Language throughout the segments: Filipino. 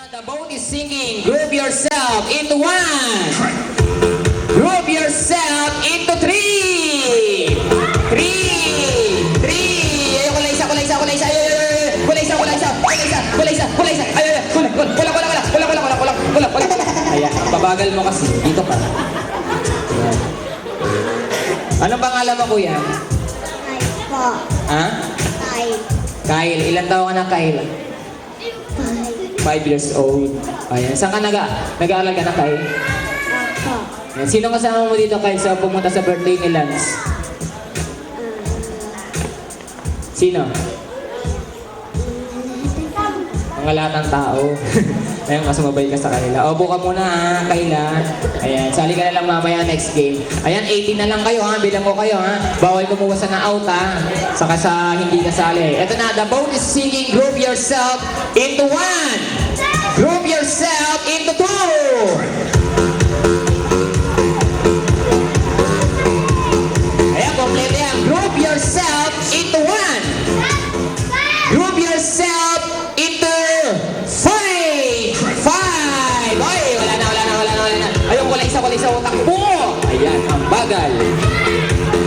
The boat is singing. Group yourself into one. Group yourself into three. Three. Ayaw, kulay isa. Wala. Ayan, pabagal mo kasi. Dito ka. Ayan. Anong pangalan mo, kuya? Kyle po. Ha? Kyle. Kyle. Ilan taon ka na, Kyle? 5 years old. Ayan. Saan ka nag-aaral ka na, Kyle? Ako. Ayan. Sino kasama mo dito, Kyle, sa pumunta sa birthday ni Lance? Sino? Mga lahat ng tao. Ayun, mas mabay ka sa kanila. Obo ka muna ha, Kayla. Ayan, sali ka na lang mamaya next game. Ayan, 18 na lang kayo ha, bilang ko kayo ha. Bawal kumuha na out ha, saka sa hindi kasali. Ito na, the boat is singing, group yourself into one. Group yourself into two. Ayan, kompleto yan. Group yourself into one. Group yourself into five. Oy, wala na. Ayun, wala isa utak po. Ayan, ang bagal.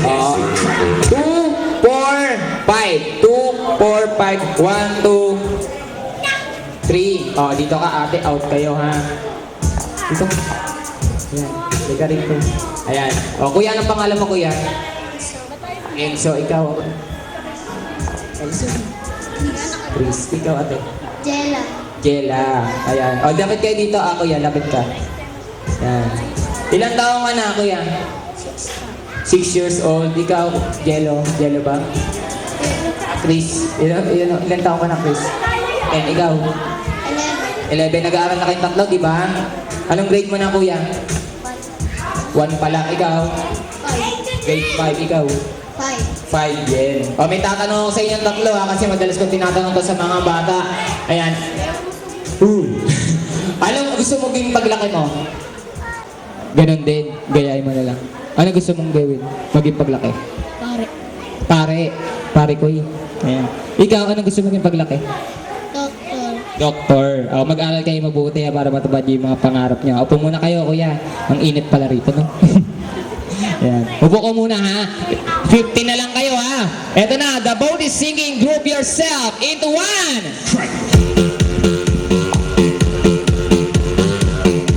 2, 4, 5. 2, 4, 5. 1, 2, 3. Oh, dito ka ate, out kayo ha. Dito. Ayan, liga rito. Ayan. Oh, kuya, anong pangalan mo, kuya? Enzo, ikaw. Enzo. Chris, ikaw ate. Jella. Jella. Ayan. O, lapit kayo dito. Ako yan. Lapit ka. Ayan. Ilang taong ka na, kuya? 6 years old. Ikaw, Jello. Jello ba? Chris. Ilang taong ka na, Chris? And ikaw? 11. Nag-aaral na kayong tatlo, di ba? Anong grade mo na, kuya? 1 pala. Ikaw? Grade 5. Ikaw? 5 yen. O, may tatanong ako sa inyong tatlo ha, kasi madalas kong tinatanong to sa mga bata. Ayan. Anong gusto mong gawin paglaki mo? Ganon din. Gayahin mo na lang. Ano gusto mong gawin? Maging paglaki? Pare ko eh. Ayan. Ikaw, anong gusto mong gawin paglaki? Doktor. O, mag-aral kayo mabuti ha, para matubad yung mga pangarap niyo. Upo muna kayo, kuya. Ang init pala rito, no? Ayan. Upo ko muna ha. 50 na lang kayo ha. Eto na, the boat is singing, group yourself into one.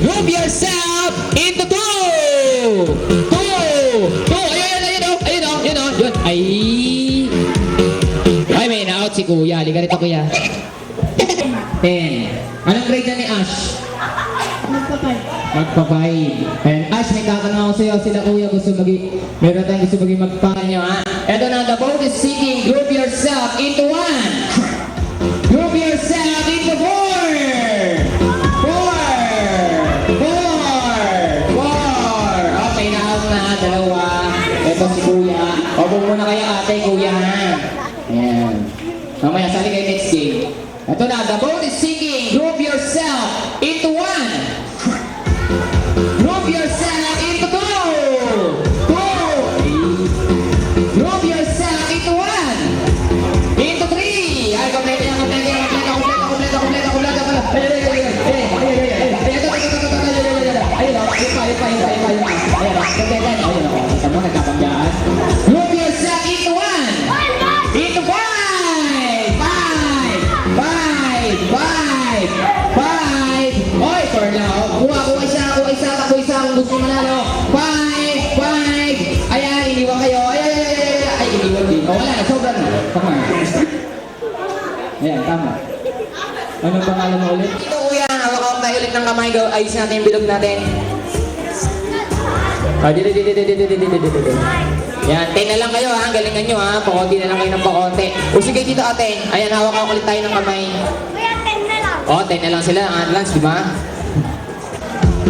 Group yourself into two. Ayun o. Yun. Ay, may na-out si kuya. Liga rito, kuya. 10. Anong grade na ni Ash? Magpa-5. And Ash, may tatanong ako sa'yo. Sila kuya meron tayong gusto magpakan nyo ha. Eto na, the boat is singing, group yourself into one. Group yourself into four. Okay, na-out na. Dalawa. Eto si kuya. Opo muna kayo ate, kuya ha. Ayan. Mamaya, sali kayo next game. Eto na, the boat is singing, group yourself into one. Group yourself into two. Group yourself into one. Into three. Ay, kompleto yan. Group yourself into one. Into five. Oy, for now. Kuha isa. Kung gusto mo na, no? 5. Ayan, iniwan kayo. Ay, iniwan din. Wala na, sobra na. Tama. Ayan, tama. Anong pangalan mo ulit? Ito, kuya. Hawak tayo ulit ng kamay. Ayos natin yung bilog natin. Dito. Yan, 10 na lang kayo ha. Galingan nyo ha. Pakonti na lang kayo ng pakonti. O sige dito ate. Ayan, hawak ulit tayo ng kamay. Kuya, 10 na lang. O, 10 na lang sila. Lance, di ba?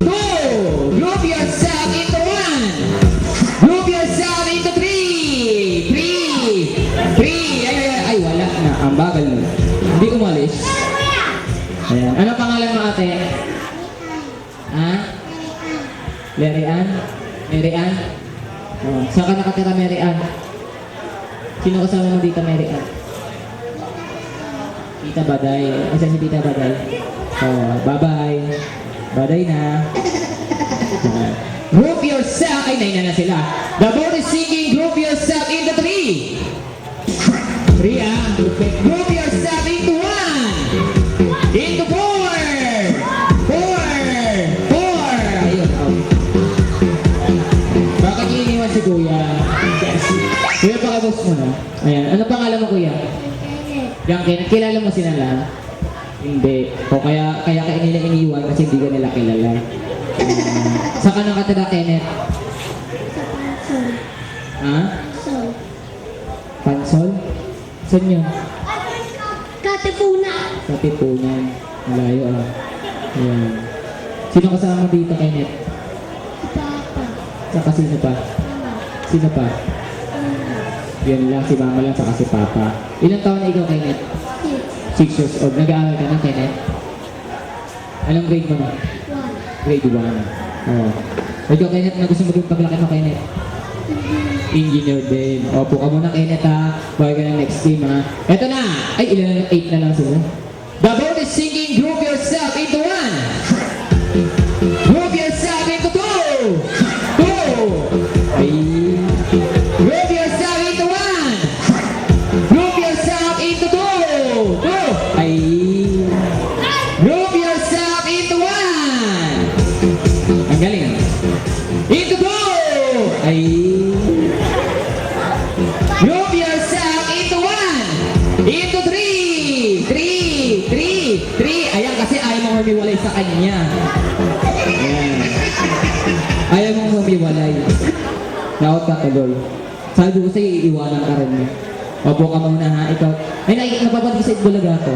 2. Group yourself into 1. Group yourself into 3. 3. Ay, wala na. Ang bagal mo. Hindi umalis. Ayan. Ano pangalan mo ate? Ha? Mary Ann? Oh, saan ka nakatira, Mary Ann? Sino kasama mo dito, Mary Ann? Tita Baday. Asan si Tita Baday? Oh, bye-bye. Bye na. Group yourself. Ay, naina na sila. The boat is sinking. Group yourself into 3. 3 ah. Group yourself into 1. Into 4. 4. 4. Ayun. Oh. Bakit iniwan si Kuya? Kuya, pakabos mo na. Ayan. Ano pangalan mo, Kuya? Yang Kenneth. Kilala mo sila lang? Hindi. O kaya ka nila iniwan kasi hindi ka nila kilala. Saan ka nakatira, Kenneth? Sa pansol. Ha? Pansol. Pansol? Saan yun? Katipuna. Sa Tipunan. Malayo ah. Ayan. Sino kasama mo dito, Kenneth? Si Papa. Saka sino pa? Sino pa? Yan lang, si Mama lang, saka si Papa. Ilang taon na ikaw, Kenneth? 6 years old. Nag-aaral ka na, Kenneth? Anong grade mo na? 1. Grade 1. Oo. Ikaw, Kenneth, na gusto mo rin paglaki mo, Kenneth? Engineer din. Opo ka muna, Kenneth, ha? Buhay ka na next team, ha? Eto na! Ay, ilan na? 8 na lang sila. The boat is sinking. Group yourself into 1. Group yourself into 2. 2. Ay. Group yourself into 1. Group yourself into 2. 2. Ay. Group yourself into 1. Ang galing. Into 2. Ay. Group yourself into 1. Into 3. 3. 3. 3. Ayan, kasi ayaw mong humiwalay sa kanya. Ayan. Ayaw mong humiwalay. Naot ka tuloy. Sabi ko sa'yo, iiwanan ka rin. Opo ka muna ha, ikaw. Ay, napapad ko sa Itbulaga to.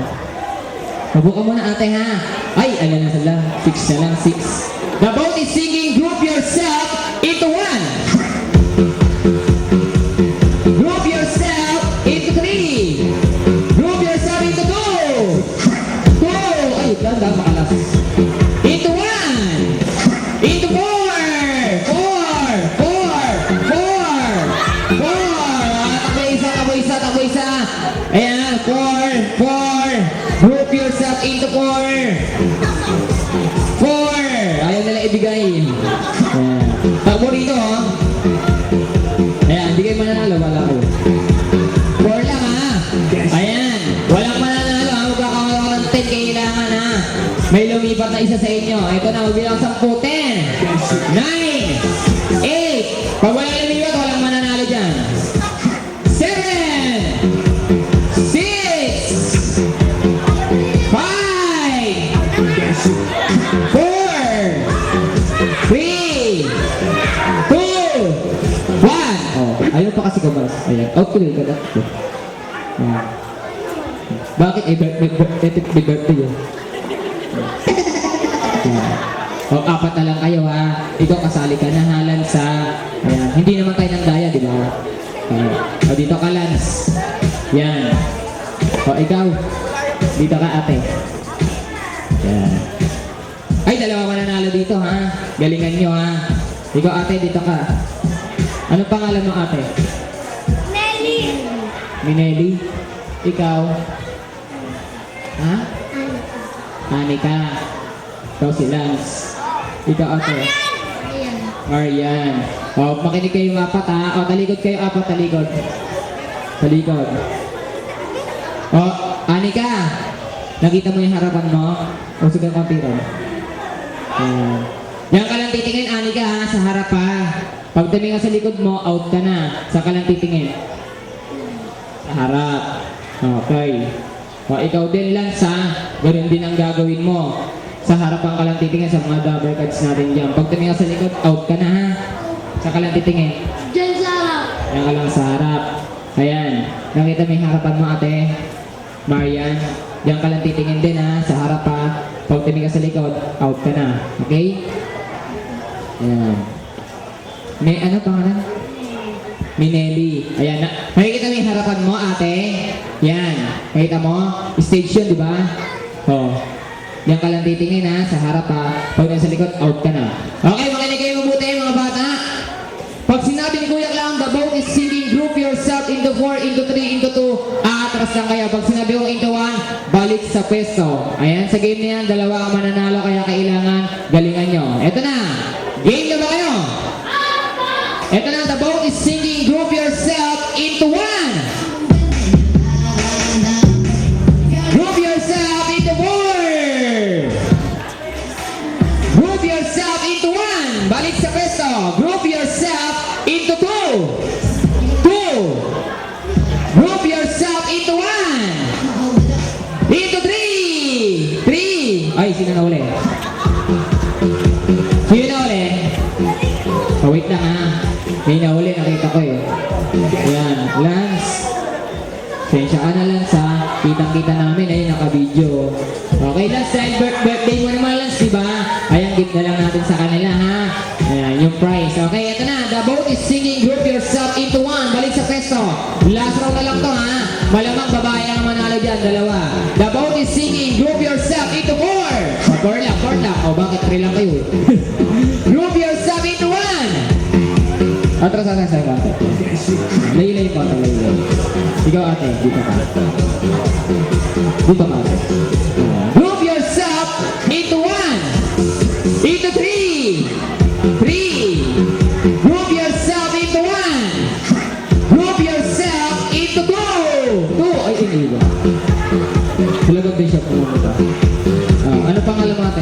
Opo ka muna ate ha. Ay, ano na sila? 6 na lang, 6. The boat is sinking. Group yourself into 1. Group yourself into 3. Group yourself into 2. 2. Ay, ganda, makalas. Into 1. Into 4. 4. 4. 4. 4. 4. Takbo isa. Takbo isa. Ayan, 4. 4. Group yourself into 4. 4. Ayaw nila ibigay. Ayan. Takbo rito, oh. Ayan, hindi kayo mananalo. Wala kayo. 4 lang, ha. Ayan. Walang mananalo, ha. Magkakaroon ko ng 10 kailangan, ha. May lumipat na isa sa inyo. Ito na, magbilang 10. 10. 9. 8. Pag walang lumipat, walang mananalo dyan. 7. 6. 5. 4. 3. 2. 1. Oh, ayaw pa kasi kumalas. Ayan. Out ko rin. Ayan. Bakit? May birthday yun. Ayan. O, 4 na lang kayo ha. Ikaw kasali ka na ha, Lance ha. Ayan. Hindi naman tayo ng daya, di ba? Ayan. O, dito ka, Lance. Yan. O, ikaw. Dito ka, ate. Yan. Ay, dalawa mananalo dito ha. Galingan nyo ha. Ikaw, ate, dito ka. Anong pangalan mo, ate? Nelly. Minelli. Ikaw? Ha? Anika. Ikaw si Lance. Ikaw, ate. Ayan. Marian. O, makinig kayo 4 ha. O, talikod kayo 4, talikod. Talikod. O, Anika. Nakita mo yung harapan mo? O, sige kang tiro. Ayan. Yan ka lang titingin, Anika ha, sa harap ha. Pag tumingin ka sa likod mo, out ka na. Saan ka lang titingin? Sa harap. Okay. O, ikaw din, Lance ha. Ganun din ang gagawin mo. Sa harapan ka lang titingin sa mga double cards natin dyan. Pag tumingin ka sa likod, out ka na ha. Saan ka lang titingin? Diyan sa harap. Yan ka lang sa harap. Ayan. Nakita mo yung harapan mo, ate? Marian. Yan ka lang titingin din ha, sa harap ha. Pag tumingin ka sa likod, out ka na. Okay? Ayan. May ano pangalan? Minelli. Ayan. Makikita mo yung harapan mo, ate? Yan. Makita mo? Stage yun, di ba? Oh. Yan ka lang titingin ha, sa harap ha. Pag nasa likod, out ka na. Okay, makinig kayo mabuti mga bata. Pag sinabi ni Kuya Clown, the boat is sinking, group yourself into 4, into 3, into 2. Aatras lang kayo. Pag sinabi ko into 1, balik sa pwesto. Ayan, sa game na yan, dalawa ang mananalo kaya kailangan galingan nyo. Eto na, game na ba kayo? Eto na, the boat is sinking. Group yourself into one. Group yourself into four. Group yourself into one. Balik sa pwesto. Group yourself into two. Two. Group yourself into one. Into three. Three. Ay, sino na uli? Sino na uli? Oh, wait lang ha. May nahuli, nakita ko eh. Ayan, Lance. Sensya ka na, Lance ha. Kitang-kita namin, ayun, naka-video. Okay, Lance, dahil birthday mo naman, Lance, diba? Ayan, gift na lang natin sa kanila, ha? Ayan, yung prize. Okay, ito na. The boat is singing. Group yourself into one. Balik sa pwesto. Last round na lang to, ha? Malamang babae ang manalo dyan, dalawa. The boat is singing. Group yourself into four. Four lang, four lang. O, bakit three lang kayo? Group yourself into one. Atras, atras, atras. Laylay po, laylay. Ikaw ate, dito ka. Dito ka. Group yourself into one. Into three. Three. Group yourself into one. Group yourself into two. Two. Ay, hindi ba? Talagang din siya pumunta. Ano pangalan mo ate?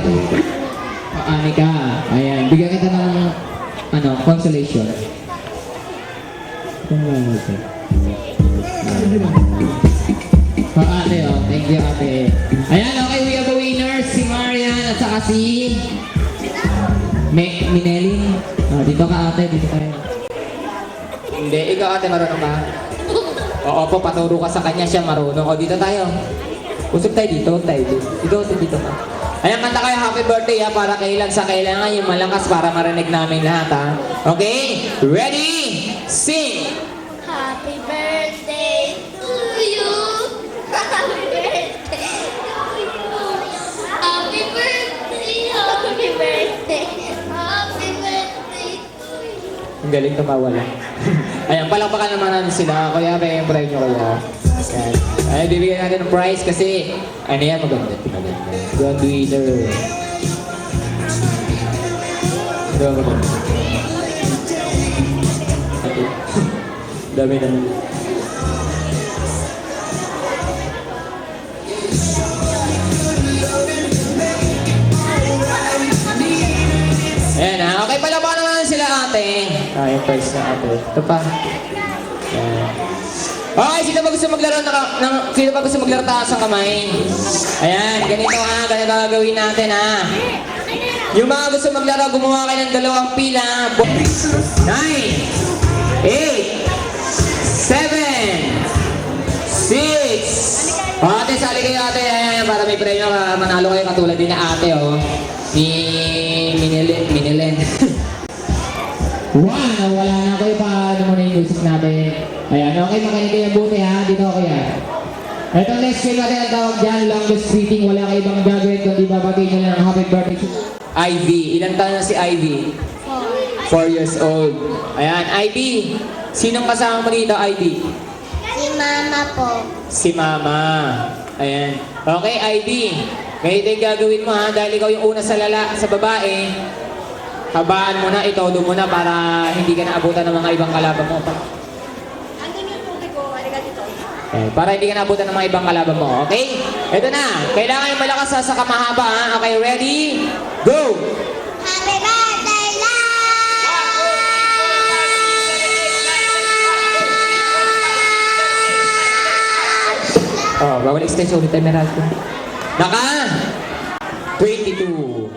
Anika. Ayan, bigyan kita ng consolation. Ate, oh. Thank you, ate. Ayan, okay. We have a winner. Si Marian at saka si Minelli. Dito ka, ate. Dito tayo. Hindi, ikaw ate, marunong ba? Oo po, paturo ka sa kanya, siya marunong. O, dito tayo. Usap tayo dito, tayo dito. Dito ka. Ayan, kanta kayo happy birthday ha, para kailan sa kailangan yung malakas para marinig namin lahat ha. Okay? Ready? Sing! Happy birthday to you. Happy birthday to you. Happy birthday, happy birthday, happy birthday to you. Ang galing tumawa lang. Ayan, palakpakan naman natin sila. Kuya, may pray nyo kuya. Ayan. Ay, bibigyan natin ng prize kasi ano yan, maganda. Maganda. Graduator. Maganda. Dami naman. Ayan ha. Okay, palakpakan naman sila ate. Yung prize na ate. Ito pa. Ayan. Okay, sino ba gusto maglaro sino ba gusto maglaro taas ang kamay? Ayan, ganito ha, ganito ang gagawin natin ha. Yung mga gusto maglaro, gumawa kayo ng dalawang pila. 9, 8, 7, 6. Ate, sali kayo ate. Ayan, para may premyo ka. Manalo kayo katulad din na ate oh. Ni Minelen. Wow, nawala na kayo pa. Ano mo na yung music natin. Ayan, okay, makinig kayo buti ha. Dito ako yan. Itong next film natin ang tawag dyan, longest greeting. Wala kayo ibang gagawin kundi babagay nyo lang ang happy birthday. Ivy. Ilang taon na si Ivy? 4 years old. Ayan, Ivy. Sinong kasama mo dito, Ivy? Si Mama po. Si Mama. Ayan. Okay, Ivy. Ganito yung gagawin mo ha. Dahil ikaw yung una sa babae. Habaan mo na, itodo mo na para hindi ka naabutan ng mga ibang kalaban mo. Andun yung tubig ko. Halika dito. Para hindi ka naabutan ng mga ibang kalaban mo, okay? Ito na. Kailangan yung malakas sa kamahaba ha. Okay, ready? Go! Happy birthday, love! Oh, bawal extension ulit tayo meral ko. Naka 22.